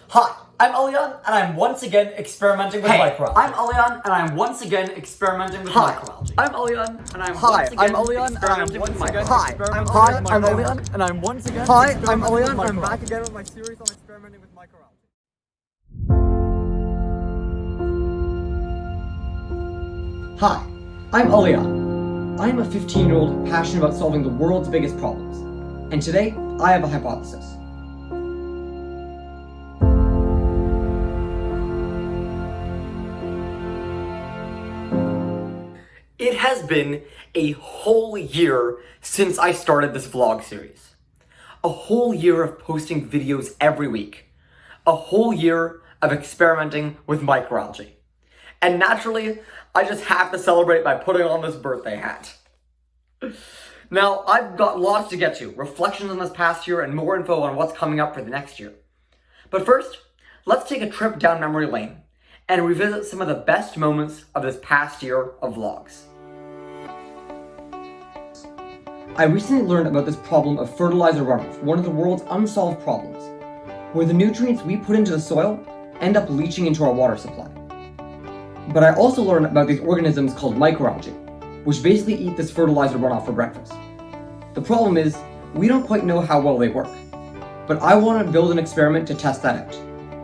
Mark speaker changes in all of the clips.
Speaker 1: Hi, I'm Alian, and I'm once again experimenting with microalgae.
Speaker 2: I'm Alian, and I'm once again experimenting with microalgae.
Speaker 1: I'm Alian, and I'm
Speaker 2: Hi,
Speaker 1: once again
Speaker 2: I'm Alian, and I'm
Speaker 1: experimenting
Speaker 2: once
Speaker 1: with
Speaker 2: again
Speaker 1: microalgae.
Speaker 2: Hi, I'm Alian, and I'm once again
Speaker 3: Hi, I'm
Speaker 2: experimenting
Speaker 3: Alian,
Speaker 2: with
Speaker 3: and I'm
Speaker 2: microalgae.
Speaker 3: back again with my series on experimenting with microalgae.
Speaker 2: Hi, I'm Alian. I'm a 15-year-old passionate about solving the world's biggest problems. And today, I have a hypothesis.
Speaker 1: It has been a whole year since I started this vlog series. A whole year of posting videos every week. A whole year of experimenting with microalgae. And naturally, I just have to celebrate by putting on this birthday hat. Now, I've got lots to get to, reflections on this past year and more info on what's coming up for the next year. But first, let's take a trip down memory lane and revisit some of the best moments of this past year of vlogs.
Speaker 2: I recently learned about this problem of fertilizer runoff, one of the world's unsolved problems, where the nutrients we put into the soil end up leaching into our water supply. But I also learned about these organisms called microalgae, which basically eat this fertilizer runoff for breakfast. The problem is, we don't quite know how well they work. But I want to build an experiment to test that out.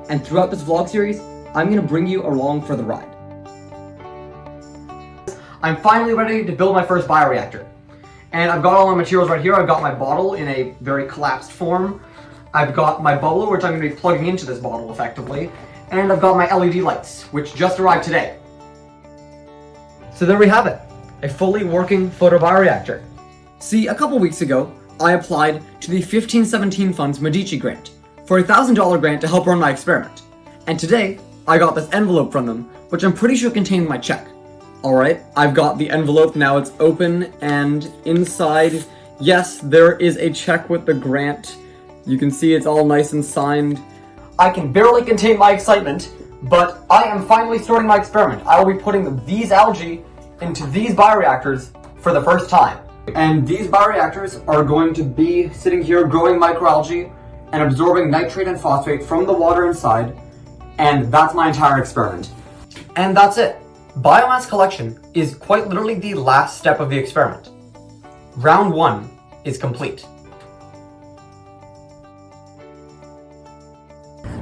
Speaker 2: And throughout this vlog series, I'm going to bring you along for the ride.
Speaker 1: I'm finally ready to build my first bioreactor. And I've got all my materials right here. I've got my bottle in a very collapsed form. I've got my bubbler, which I'm going to be plugging into this bottle effectively. And I've got my LED lights, which just arrived today. So there we have it. A fully working photobioreactor.
Speaker 2: See, a couple weeks ago, I applied to the 1517 Fund's Medici grant for a $1,000 grant to help run my experiment. And today, I got this envelope from them, which I'm pretty sure contained my check. Alright, I've got the envelope, now it's open, and inside, yes, there is a check with the grant. You can see it's all nice and signed.
Speaker 1: I can barely contain my excitement, but I am finally starting my experiment. I will be putting these algae into these bioreactors for the first time. And these bioreactors are going to be sitting here growing microalgae and absorbing nitrate and phosphate from the water inside, and that's my entire experiment. And that's it. Biomass collection is quite literally the last step of the experiment. Round 1 is complete.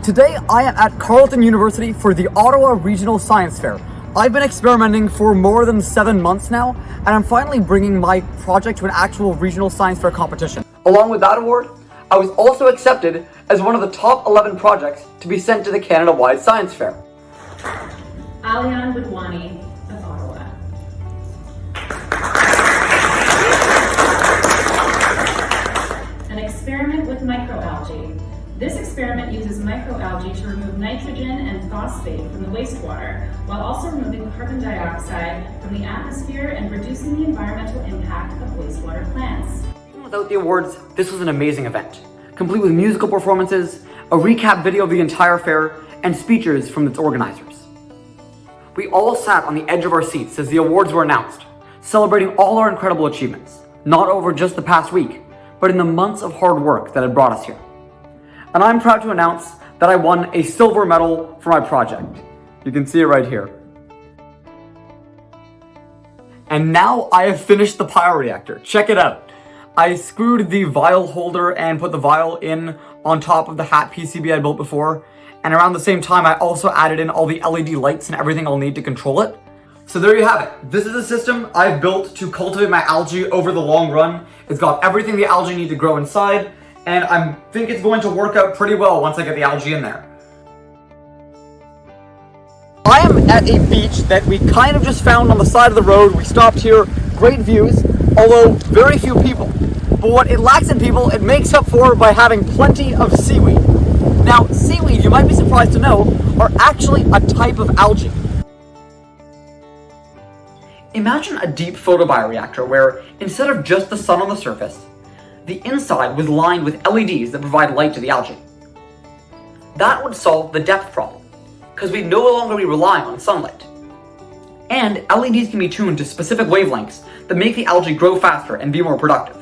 Speaker 2: Today, I am at Carleton University for the Ottawa Regional Science Fair. I've been experimenting for more than 7 months now, and I'm finally bringing my project to an actual regional science fair competition.
Speaker 1: Along with that award, I was also accepted as one of the top 11 projects to be sent to the Canada-wide Science Fair.
Speaker 4: Alian Budwani of Ottawa. An experiment with microalgae. This experiment uses microalgae to remove nitrogen and phosphate from the wastewater, while also removing carbon dioxide from the atmosphere and reducing the environmental impact of wastewater plants.
Speaker 1: Even without the awards, this was an amazing event, complete with musical performances, a recap video of the entire fair, and speeches from its organizers. We all sat on the edge of our seats as the awards were announced, celebrating all our incredible achievements, not over just the past week, but in the months of hard work that had brought us here. And I'm proud to announce that I won a silver medal for my project. You can see it right here. And now I have finished the bioreactor. Check it out. I screwed the vial holder and put the vial in on top of the hat PCB I built before. And around the same time, I also added in all the LED lights and everything I'll need to control it. So there you have it. This is a system I've built to cultivate my algae over the long run. It's got everything the algae need to grow inside, and I think it's going to work out pretty well once I get the algae in there.
Speaker 2: I am at a beach that we kind of just found on the side of the road. We stopped here, great views, although very few people. But what it lacks in people, it makes up for by having plenty of seaweed. Now, seaweed, you might be surprised to know, are actually a type of algae.
Speaker 1: Imagine a deep photobioreactor where, instead of just the sun on the surface, the inside was lined with LEDs that provide light to the algae. That would solve the depth problem, because we'd no longer be relying on sunlight. And LEDs can be tuned to specific wavelengths that make the algae grow faster and be more productive.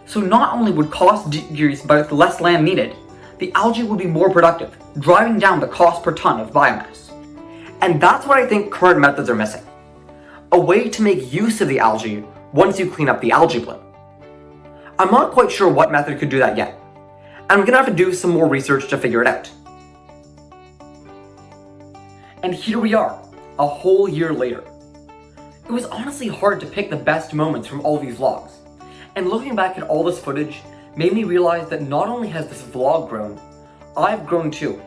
Speaker 1: So not only would costs decrease by less land needed, the algae would be more productive, driving down the cost per ton of biomass. And that's what I think current methods are missing. A way to make use of the algae once you clean up the algae bloom. I'm not quite sure what method could do that yet, and I'm gonna have to do some more research to figure it out. And here we are, a whole year later. It was honestly hard to pick the best moments from all these vlogs, and looking back at all this footage made me realize that not only has this vlog grown, I've grown too,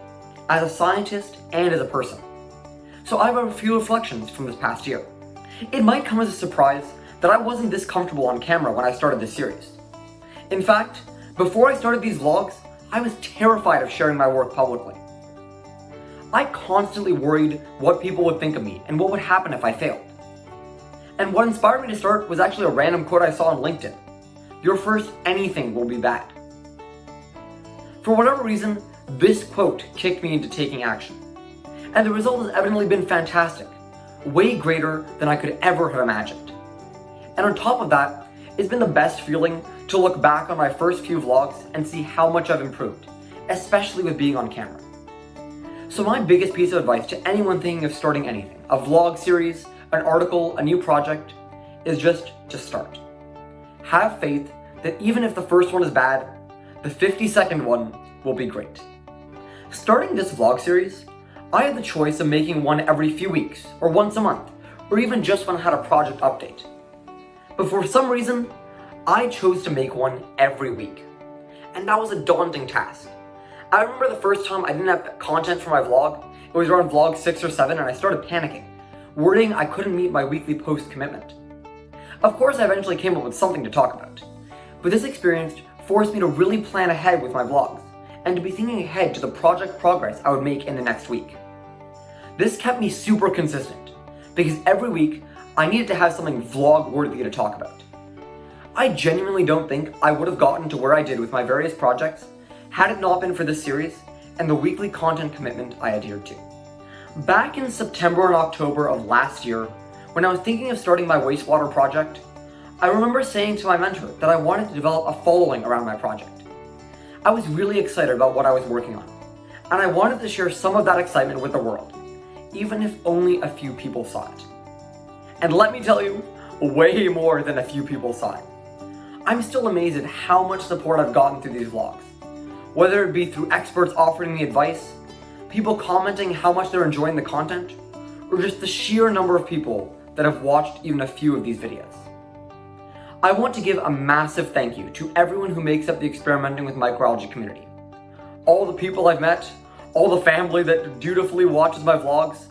Speaker 1: as a scientist and as a person. So I have a few reflections from this past year. It might come as a surprise that I wasn't this comfortable on camera when I started this series. In fact, before I started these vlogs, I was terrified of sharing my work publicly. I constantly worried what people would think of me and what would happen if I failed. And what inspired me to start was actually a random quote I saw on LinkedIn. Your first anything will be bad. For whatever reason, this quote kicked me into taking action. And the result has evidently been fantastic, way greater than I could ever have imagined. And on top of that, it's been the best feeling to look back on my first few vlogs and see how much I've improved, especially with being on camera. So my biggest piece of advice to anyone thinking of starting anything, a vlog series, an article, a new project, is just to start. Have faith that even if the first one is bad, the 50-second one will be great. Starting this vlog series, I had the choice of making one every few weeks, or once a month, or even just when I had a project update. But for some reason, I chose to make one every week. And that was a daunting task. I remember the first time I didn't have content for my vlog. It was around vlog 6 or 7 and I started panicking, worrying I couldn't meet my weekly post commitment. Of course, I eventually came up with something to talk about. But this experience forced me to really plan ahead with my vlogs and to be thinking ahead to the project progress I would make in the next week. This kept me super consistent because every week I needed to have something vlog worthy to talk about. I genuinely don't think I would have gotten to where I did with my various projects had it not been for this series and the weekly content commitment I adhered to. Back in September and October of last year, when I was thinking of starting my wastewater project, I remember saying to my mentor that I wanted to develop a following around my project. I was really excited about what I was working on, and I wanted to share some of that excitement with the world, even if only a few people saw it. And let me tell you, way more than a few people saw it. I'm still amazed at how much support I've gotten through these vlogs. Whether it be through experts offering me advice, people commenting how much they're enjoying the content, or just the sheer number of people that have watched even a few of these videos. I want to give a massive thank you to everyone who makes up the Experimenting with Microalgae community. All the people I've met, all the family that dutifully watches my vlogs,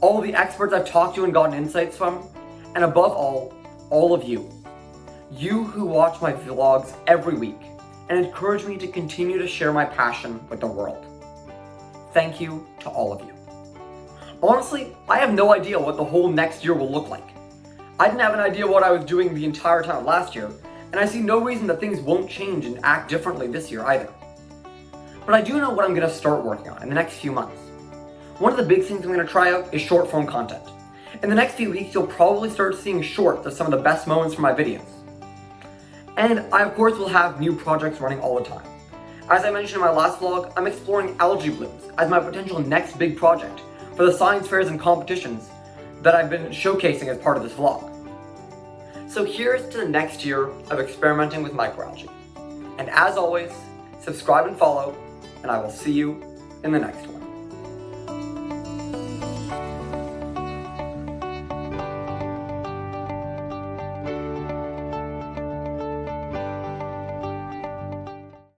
Speaker 1: all the experts I've talked to and gotten insights from, and above all of you. You who watch my vlogs every week and encourage me to continue to share my passion with the world. Thank you to all of you. Honestly, I have no idea what the whole next year will look like. I didn't have an idea what I was doing the entire time of last year, and I see no reason that things won't change and act differently this year either. But I do know what I'm going to start working on in the next few months. One of the big things I'm going to try out is short form content. In the next few weeks, you'll probably start seeing shorts of some of the best moments from my videos. And I of course will have new projects running all the time. As I mentioned in my last vlog, I'm exploring algae blooms as my potential next big project for the science fairs and competitions that I've been showcasing as part of this vlog. So here's to the next year of experimenting with microalgae. And as always, subscribe and follow, and I will see you in the next one.